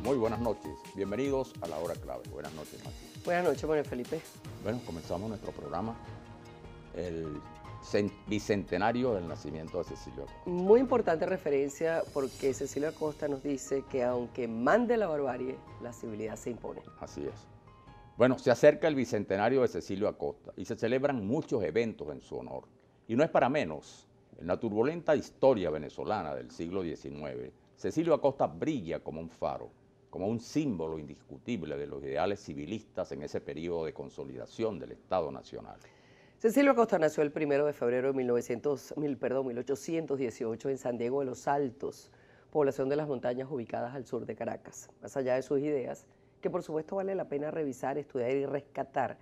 Muy buenas noches, bienvenidos a la hora clave. Buenas noches, Martín. Buenas noches, Manuel Felipe. Bueno, comenzamos nuestro programa, el bicentenario del nacimiento de Cecilio Acosta. Muy importante referencia porque Cecilio Acosta nos dice que aunque mande la barbarie, la civilidad se impone. Así es. Bueno, se acerca el bicentenario de Cecilio Acosta y se celebran muchos eventos en su honor. Y no es para menos, en la turbulenta historia venezolana del siglo XIX, Cecilio Acosta brilla como un faro, como un símbolo indiscutible de los ideales civilistas en ese periodo de consolidación del Estado Nacional. Cecilio Acosta nació el 1 de febrero de 1818 en San Diego de los Altos, población de las montañas ubicadas al sur de Caracas. Más allá de sus ideas, que por supuesto vale la pena revisar, estudiar y rescatar,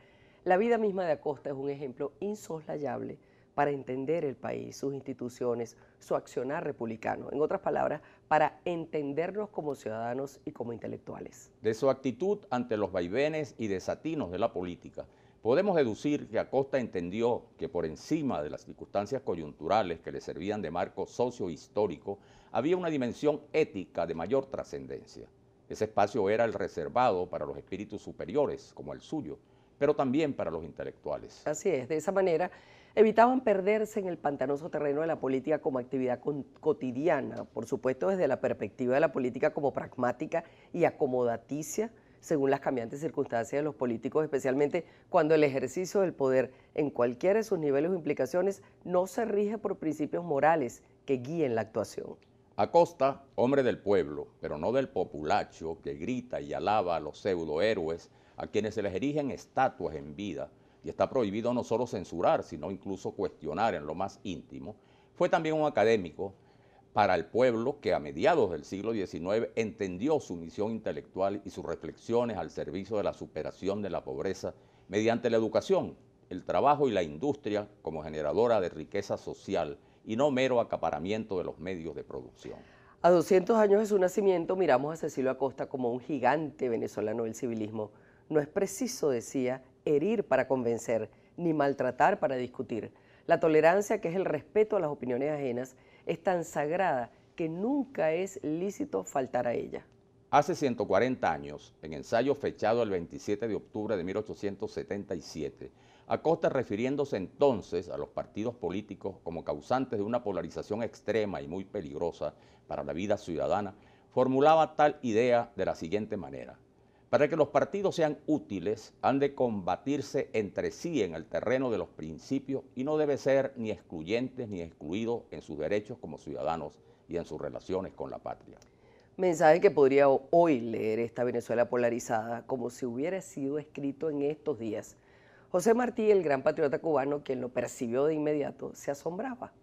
la vida misma de Acosta es un ejemplo insoslayable para entender el país, sus instituciones, su accionar republicano. En otras palabras, para entendernos como ciudadanos y como intelectuales. De su actitud ante los vaivenes y desatinos de la política, podemos deducir que Acosta entendió que por encima de las circunstancias coyunturales que le servían de marco socio-histórico, había una dimensión ética de mayor trascendencia. Ese espacio era el reservado para los espíritus superiores, como el suyo, pero también para los intelectuales. Así es, de esa manera evitaban perderse en el pantanoso terreno de la política como actividad cotidiana, por supuesto desde la perspectiva de la política como pragmática y acomodaticia, según las cambiantes circunstancias de los políticos, especialmente cuando el ejercicio del poder en cualquiera de sus niveles o implicaciones no se rige por principios morales que guíen la actuación. Acosta, hombre del pueblo, pero no del populacho que grita y alaba a los pseudohéroes a quienes se les erigen estatuas en vida, y está prohibido no solo censurar, sino incluso cuestionar en lo más íntimo, fue también un académico para el pueblo que a mediados del siglo XIX entendió su misión intelectual y sus reflexiones al servicio de la superación de la pobreza mediante la educación, el trabajo y la industria como generadora de riqueza social y no mero acaparamiento de los medios de producción. A 200 años de su nacimiento miramos a Cecilio Acosta como un gigante venezolano del civilismo. No es preciso, decía, herir para convencer, ni maltratar para discutir. La tolerancia, que es el respeto a las opiniones ajenas, es tan sagrada que nunca es lícito faltar a ella. Hace 140 años, en ensayo fechado el 27 de octubre de 1877, Acosta, refiriéndose entonces a los partidos políticos como causantes de una polarización extrema y muy peligrosa para la vida ciudadana, formulaba tal idea de la siguiente manera: para que los partidos sean útiles, han de combatirse entre sí en el terreno de los principios y no debe ser ni excluyentes ni excluidos en sus derechos como ciudadanos y en sus relaciones con la patria. Mensaje que podría hoy leer esta Venezuela polarizada como si hubiera sido escrito en estos días. José Martí, el gran patriota cubano, quien lo percibió de inmediato, se asombraba.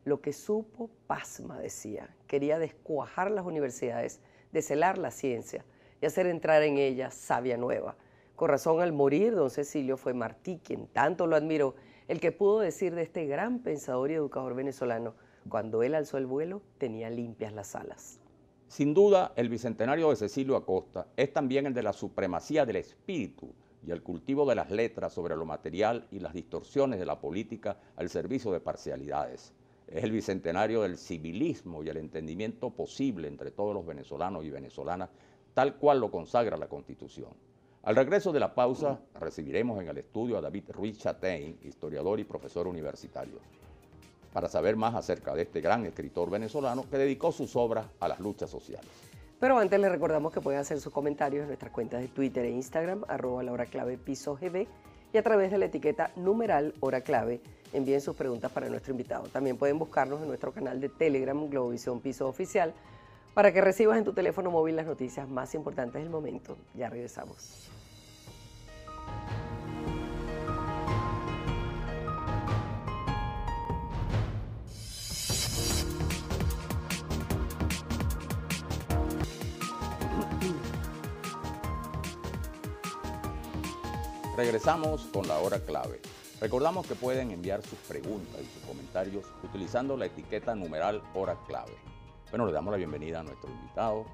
Lo que supo, pasma, decía. Quería descuajar las universidades, descelar la ciencia y hacer entrar en ella savia nueva. Con razón, al morir, don Cecilio, fue Martí, quien tanto lo admiró, el que pudo decir de este gran pensador y educador venezolano: cuando él alzó el vuelo, tenía limpias las alas. Sin duda, el bicentenario de Cecilio Acosta es también el de la supremacía del espíritu y el cultivo de las letras sobre lo material y las distorsiones de la política al servicio de parcialidades. Es el bicentenario del civilismo y el entendimiento posible entre todos los venezolanos y venezolanas, tal cual lo consagra la Constitución. Al regreso de la pausa, recibiremos en el estudio a David Ruiz Chatein, historiador y profesor universitario, para saber más acerca de este gran escritor venezolano que dedicó sus obras a las luchas sociales. Pero antes les recordamos que pueden hacer sus comentarios en nuestras cuentas de Twitter e Instagram, @lahoraclavepisogb, y a través de la etiqueta #HoraClave envíen sus preguntas para nuestro invitado. También pueden buscarnos en nuestro canal de Telegram, Globovisión Piso Oficial, para que recibas en tu teléfono móvil las noticias más importantes del momento. Ya regresamos. Regresamos con la hora clave. Recordamos que pueden enviar sus preguntas y sus comentarios utilizando la etiqueta #hora clave. Bueno, le damos la bienvenida a nuestro invitado,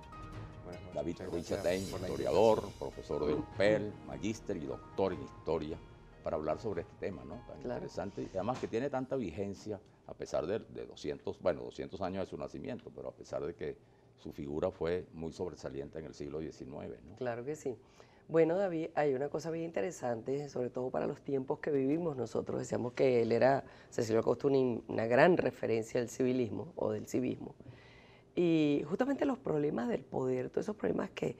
David Ruiz Chatein, historiador, profesor de UPEL, magíster y doctor en historia, para hablar sobre este tema, ¿no? Tan interesante, y además que tiene tanta vigencia a pesar de 200 años de su nacimiento, pero a pesar de que su figura fue muy sobresaliente en el siglo XIX, ¿no? Claro que sí. Bueno, David, hay una cosa bien interesante, sobre todo para los tiempos que vivimos. Nosotros decíamos que él era, Cecilio Acosta, una gran referencia del civilismo o del civismo. Y justamente los problemas del poder, todos esos problemas que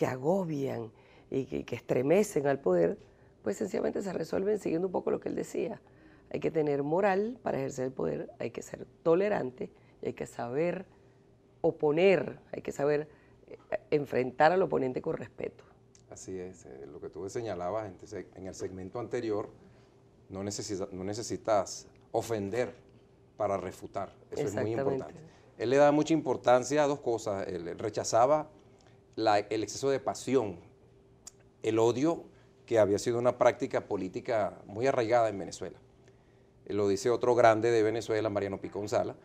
agobian y que estremecen al poder, pues sencillamente se resuelven siguiendo un poco lo que él decía. Hay que tener moral para ejercer el poder, hay que ser tolerante y hay que saber oponer, hay que saber enfrentar al oponente con respeto. Así es, lo que tú señalabas en el segmento anterior, no necesitas ofender para refutar, eso es muy importante. Él le da mucha importancia a dos cosas, él rechazaba el exceso de pasión, el odio, que había sido una práctica política muy arraigada en Venezuela. Lo dice otro grande de Venezuela, Mariano Picón Sala,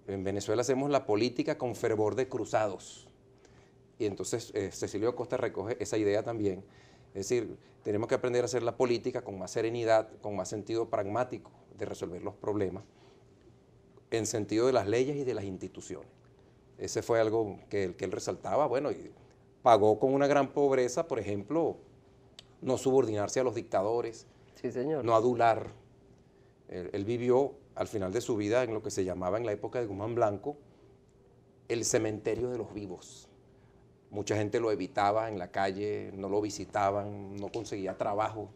en Venezuela hacemos la política con fervor de cruzados. Y entonces Cecilio Acosta recoge esa idea también. Es decir, tenemos que aprender a hacer la política con más serenidad, con más sentido pragmático de resolver los problemas, en sentido de las leyes y de las instituciones. Ese fue algo que él resaltaba, bueno, y pagó con una gran pobreza, por ejemplo, no subordinarse a los dictadores, sí, señor, no adular. Él vivió al final de su vida en lo que se llamaba en la época de Guzmán Blanco el cementerio de los vivos. Mucha gente lo evitaba en la calle, no lo visitaban, no conseguía trabajo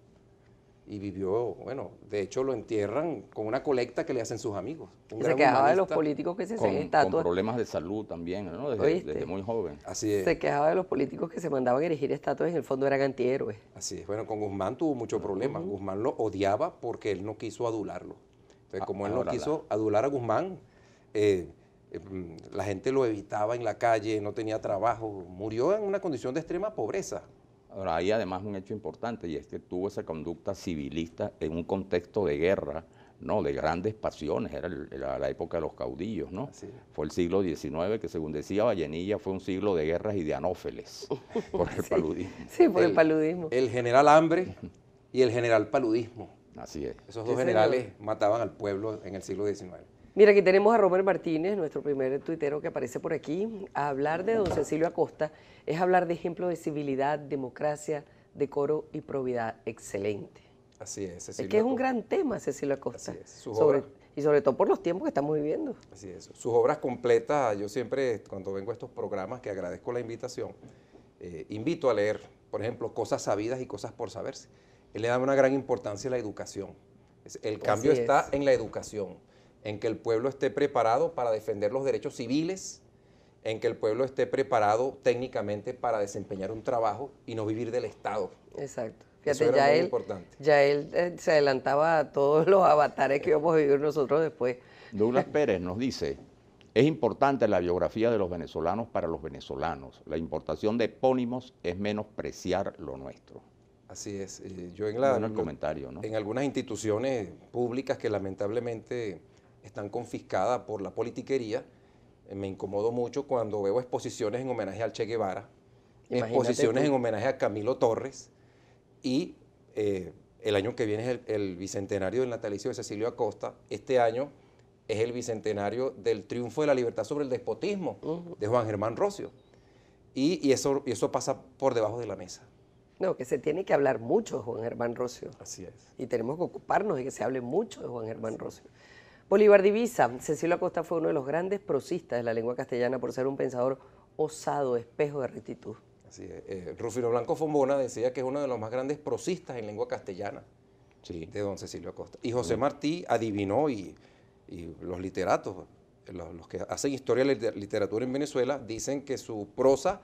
y vivió, bueno, de hecho lo entierran con una colecta que le hacen sus amigos. Se quejaba de los políticos que se hacían estatuas. Con problemas de salud también, ¿no? Desde muy joven. Así es. Se quejaba de los políticos que se mandaban a erigir estatuas y en el fondo eran antihéroes. Así es. Bueno, con Guzmán tuvo muchos problemas. Guzmán lo odiaba porque él no quiso adularlo. Entonces, como él no quiso adular a Guzmán, la gente lo evitaba en la calle, no tenía trabajo, murió en una condición de extrema pobreza. Ahora, hay además un hecho importante, y es que tuvo esa conducta civilista en un contexto de guerra, ¿no? De grandes pasiones, era la época de los caudillos, ¿no? Fue el siglo XIX, que según decía Vallenilla, fue un siglo de guerras y de anófeles, por el paludismo. Sí, por el paludismo. El general Hambre y el general Paludismo. Así es. Esos dos generales mataban al pueblo en el siglo XIX. Mira, aquí tenemos a Robert Martínez, nuestro primer tuitero que aparece por aquí. A hablar de don Cecilio Acosta es hablar de ejemplo de civilidad, democracia, decoro y probidad excelente. Así es, Cecilio. Es que es un gran tema, Cecilio Acosta. Así es. Y sobre todo por los tiempos que estamos viviendo. Así es. Sus obras completas, yo siempre, cuando vengo a estos programas, que agradezco la invitación, invito a leer, por ejemplo, Cosas sabidas y cosas por saberse. Él le da una gran importancia a la educación. El cambio está en la educación, en que el pueblo esté preparado para defender los derechos civiles, en que el pueblo esté preparado técnicamente para desempeñar un trabajo y no vivir del Estado. Exacto. Fíjate, ya él se adelantaba a todos los avatares que íbamos a vivir nosotros después. Douglas Pérez nos dice, es importante la biografía de los venezolanos para los venezolanos. La importación de epónimos es menospreciar lo nuestro. Así es. Yo el comentario, ¿no? En algunas instituciones públicas que lamentablemente están confiscadas por la politiquería, me incomodo mucho cuando veo exposiciones en homenaje al Che Guevara, exposiciones en homenaje a Camilo Torres, y el año que viene es el bicentenario del natalicio de Cecilio Acosta. Este año es el bicentenario del triunfo de la libertad sobre el despotismo de Juan Germán Rocio. Y eso pasa por debajo de la mesa. No, que se tiene que hablar mucho de Juan Germán Rocio. Así es. Y tenemos que ocuparnos de que se hable mucho de Juan Germán Rocio. Bolívar Divisa, Cecilio Acosta fue uno de los grandes prosistas de la lengua castellana por ser un pensador osado, espejo de rectitud. Así es. Rufino Blanco Fombona decía que es uno de los más grandes prosistas en lengua castellana, de don Cecilio Acosta. Y José Martí adivinó, y los literatos, los que hacen historia de la literatura en Venezuela, dicen que su prosa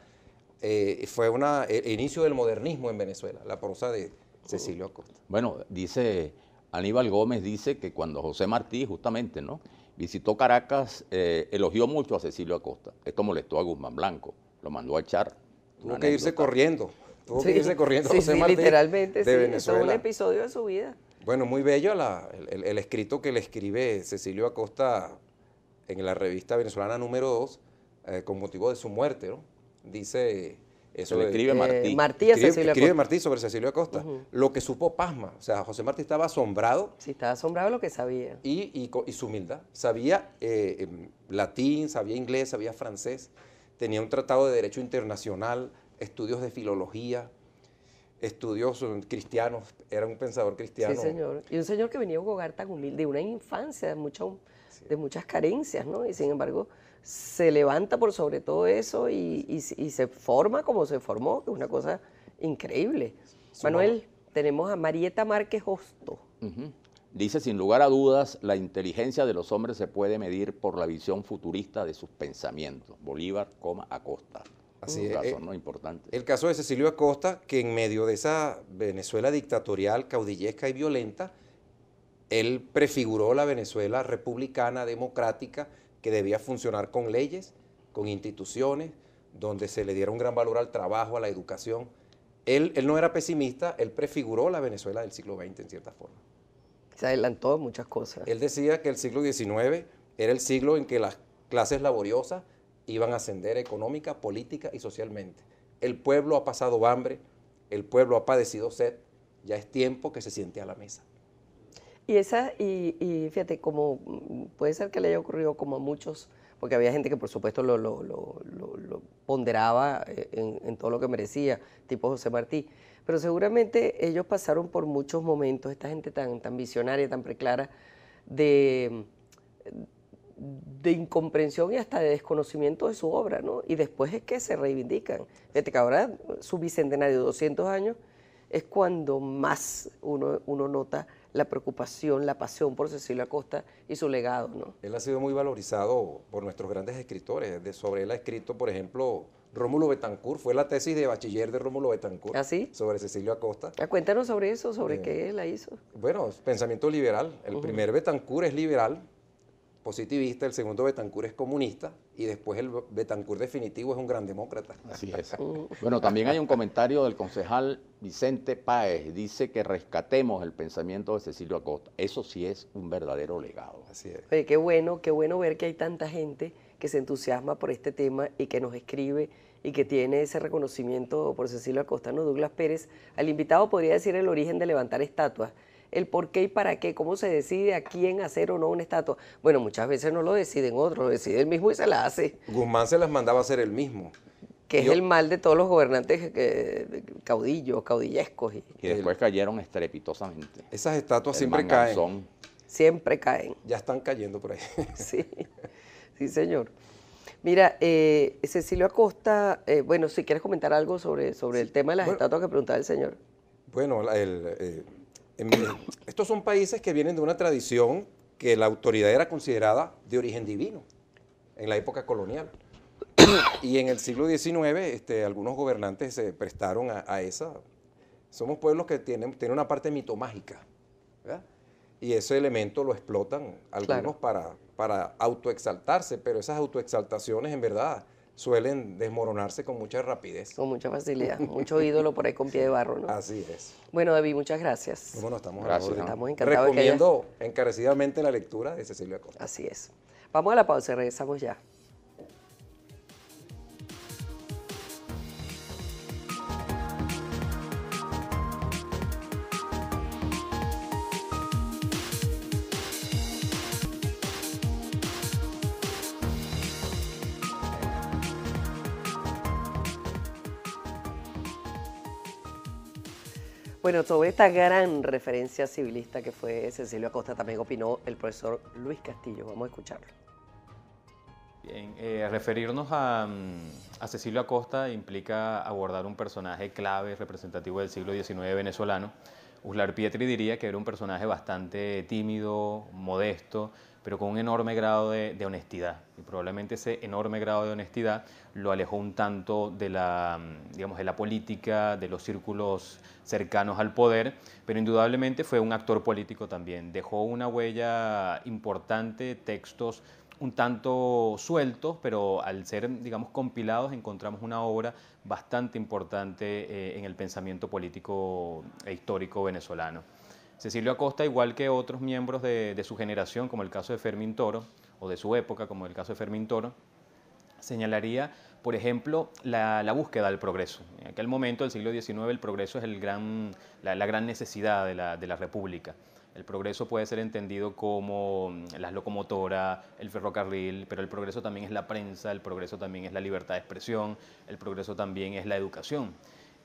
fue el inicio del modernismo en Venezuela, la prosa de Cecilio Acosta. Bueno, dice Aníbal Gómez, dice que cuando José Martí, justamente, ¿no?, visitó Caracas, elogió mucho a Cecilio Acosta. Esto molestó a Guzmán Blanco, lo mandó a echar. Tuvo que irse corriendo. José Martí, literalmente, de Venezuela. Es un episodio de su vida. Bueno, muy bello el escrito que le escribe Cecilio Acosta en la revista venezolana número 2, con motivo de su muerte, ¿no? Dice eso. Le escribe Martí. Escribe Martí sobre Cecilio Acosta. Lo que supo pasma. O sea, José Martí estaba asombrado. Sí, estaba asombrado de lo que sabía. Y su humildad. Sabía latín, sabía inglés, sabía francés. tenía un tratado de derecho internacional, estudios de filología, estudios cristianos, era un pensador cristiano. Sí, señor. Y un señor que venía de un hogar tan humilde, de una infancia de muchas carencias, ¿no? Y sin embargo, se levanta por sobre todo eso y se forma como se formó, que es una cosa increíble. Manuel, tenemos a Marieta Márquez Hosto. Dice, sin lugar a dudas, la inteligencia de los hombres se puede medir por la visión futurista de sus pensamientos. Bolívar, Acosta. Así es. Caso, ¿no? Importante. El caso de Cecilio Acosta, que en medio de esa Venezuela dictatorial, caudillesca y violenta, él prefiguró la Venezuela republicana, democrática, que debía funcionar con leyes, con instituciones, donde se le diera un gran valor al trabajo, a la educación. Él no era pesimista, él prefiguró la Venezuela del siglo XX en cierta forma. Se adelantó muchas cosas. Él decía que el siglo XIX era el siglo en que las clases laboriosas iban a ascender económica, política y socialmente. El pueblo ha pasado hambre, el pueblo ha padecido sed, ya es tiempo que se siente a la mesa. Y fíjate, como puede ser que le haya ocurrido como a muchos, porque había gente que por supuesto lo ponderaba en todo lo que merecía, tipo José Martí, pero seguramente ellos pasaron por muchos momentos, esta gente tan visionaria, tan preclara, de incomprensión y hasta de desconocimiento de su obra, ¿no? Y después es que se reivindican. Fíjate que ahora su bicentenario de 200 años es cuando más uno nota la preocupación, la pasión por Cecilio Acosta y su legado, ¿no? Él ha sido muy valorizado por nuestros grandes escritores. Sobre él ha escrito, por ejemplo, Rómulo Betancourt, fue la tesis de bachiller de Rómulo Betancourt. ¿Ah, sí? Sobre Cecilio Acosta. Cuéntanos sobre eso, sobre qué la hizo. Bueno, pensamiento liberal. El primer Betancourt es liberal, positivista, el segundo Betancourt es comunista y después el Betancourt definitivo es un gran demócrata. Así es. Bueno, también hay un comentario del concejal Vicente Páez, dice que rescatemos el pensamiento de Cecilio Acosta. Eso sí es un verdadero legado. Así es. Oye, qué bueno ver que hay tanta gente que se entusiasma por este tema y que nos escribe y que tiene ese reconocimiento por Cecilio Acosta, ¿no? Douglas Pérez, al invitado podría decir el origen de levantar estatuas, el por qué y para qué, cómo se decide a quién hacer o no una estatua. Bueno, muchas veces no lo deciden otros, lo decide él mismo y se la hace. Guzmán se las mandaba a hacer él mismo. Que es el mal de todos los gobernantes caudillos, caudillescos. Y después cayeron estrepitosamente. Esas estatuas siempre caen. Siempre caen. Ya están cayendo por ahí. Sí, sí, señor. Mira, Cecilio Acosta, bueno, si quieres comentar algo sobre el tema de las estatuas que preguntaba el señor. Bueno, estos son países que vienen de una tradición que la autoridad era considerada de origen divino en la época colonial. Y en el siglo XIX algunos gobernantes se prestaron a esa. Somos pueblos que tienen una parte mitomágica, ¿verdad? Y ese elemento lo explotan algunos para autoexaltarse, pero esas autoexaltaciones en verdad suelen desmoronarse con mucha rapidez. Con mucha facilidad, mucho ídolo por ahí con pie de barro, ¿no? Así es. Bueno, David, muchas gracias. Bueno, estamos gracias, ¿no? Estamos encantados. Recomiendo encarecidamente la lectura de Cecilio Acosta. Así es. Vamos a la pausa y regresamos ya. Bueno, sobre esta gran referencia civilista que fue Cecilio Acosta, también opinó el profesor Luis Castillo. Vamos a escucharlo. Bien, referirnos a Cecilio Acosta implica abordar un personaje clave, representativo del siglo XIX venezolano. Uslar Pietri diría que era un personaje bastante tímido, modesto, pero con un enorme grado de honestidad. Y probablemente ese enorme grado de honestidad lo alejó un tanto de digamos, de la política, de los círculos cercanos al poder, pero indudablemente fue un actor político también. Dejó una huella importante, textos un tanto sueltos, pero al ser, digamos, compilados encontramos una obra bastante importante en el pensamiento político e histórico venezolano. Cecilio Acosta, igual que otros miembros de su generación, como el caso de Fermín Toro, o de su época, como el caso de Fermín Toro, señalaría, por ejemplo, la búsqueda del progreso. En aquel momento del siglo XIX el progreso es la gran necesidad de la República. El progreso puede ser entendido como las locomotoras, el ferrocarril, pero el progreso también es la prensa, el progreso también es la libertad de expresión, el progreso también es la educación.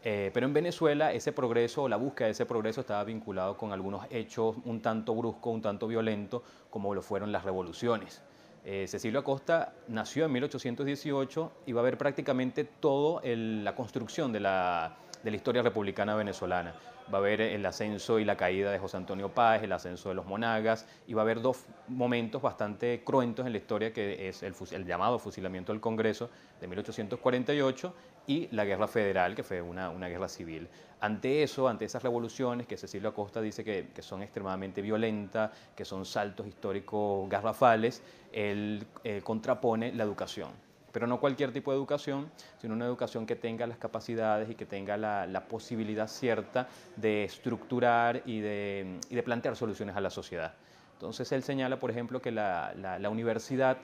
Pero en Venezuela ese progreso, o la búsqueda de ese progreso, estaba vinculado con algunos hechos un tanto bruscos, un tanto violentos, como lo fueron las revoluciones. Cecilio Acosta nació en 1818 y va a ver prácticamente toda la construcción de la historia republicana venezolana. Va a haber el ascenso y la caída de José Antonio Páez, el ascenso de los Monagas, y va a haber dos momentos bastante cruentos en la historia, que es el llamado fusilamiento del Congreso de 1848 y la Guerra Federal, que fue una guerra civil. Ante eso, ante esas revoluciones que Cecilio Acosta dice que son extremadamente violentas, que son saltos históricos garrafales, él contrapone la educación. Pero no cualquier tipo de educación, sino una educación que tenga las capacidades y que tenga la posibilidad cierta de estructurar y de plantear soluciones a la sociedad. Entonces él señala, por ejemplo, que la universidad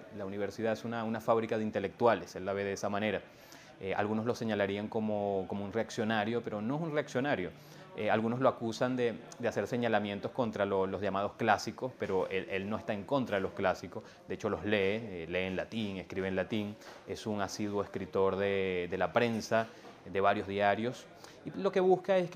es una fábrica de intelectuales, él la ve de esa manera. Algunos lo señalarían como un reaccionario, pero no es un reaccionario. Algunos lo acusan de hacer señalamientos contra los llamados clásicos, pero él no está en contra de los clásicos. De hecho, los lee en latín, escribe en latín. Es un asiduo escritor de la prensa, de varios diarios. Y lo que busca es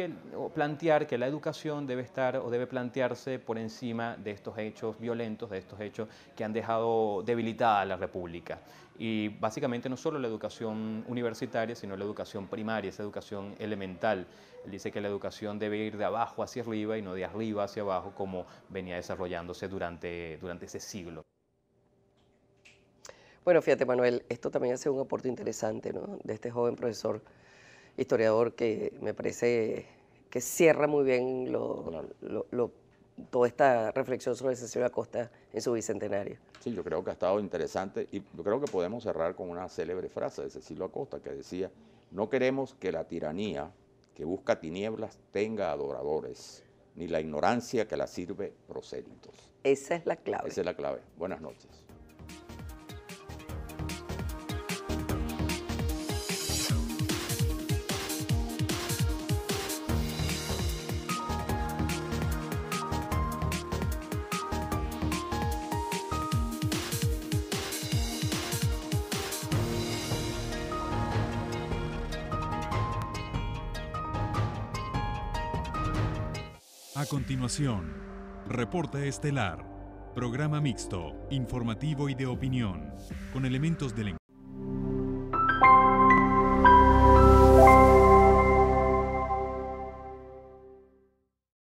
plantear que la educación debe estar o debe plantearse por encima de estos hechos violentos, de estos hechos que han dejado debilitada a la República. Y básicamente no solo la educación universitaria, sino la educación primaria, esa educación elemental. Él dice que la educación debe ir de abajo hacia arriba y no de arriba hacia abajo, como venía desarrollándose durante ese siglo. Bueno, fíjate, Manuel, esto también hace un aporte interesante, ¿no?, de este joven profesor historiador que me parece que cierra muy bien toda esta reflexión sobre Cecilio Acosta en su bicentenario. Sí, yo creo que ha estado interesante y yo creo que podemos cerrar con una célebre frase de Cecilio Acosta que decía: no queremos que la tiranía que busca tinieblas tenga adoradores, ni la ignorancia que la sirve prosélitos. Esa es la clave. Esa es la clave. Buenas noches. A continuación, Reporte Estelar, programa mixto, informativo y de opinión, con elementos del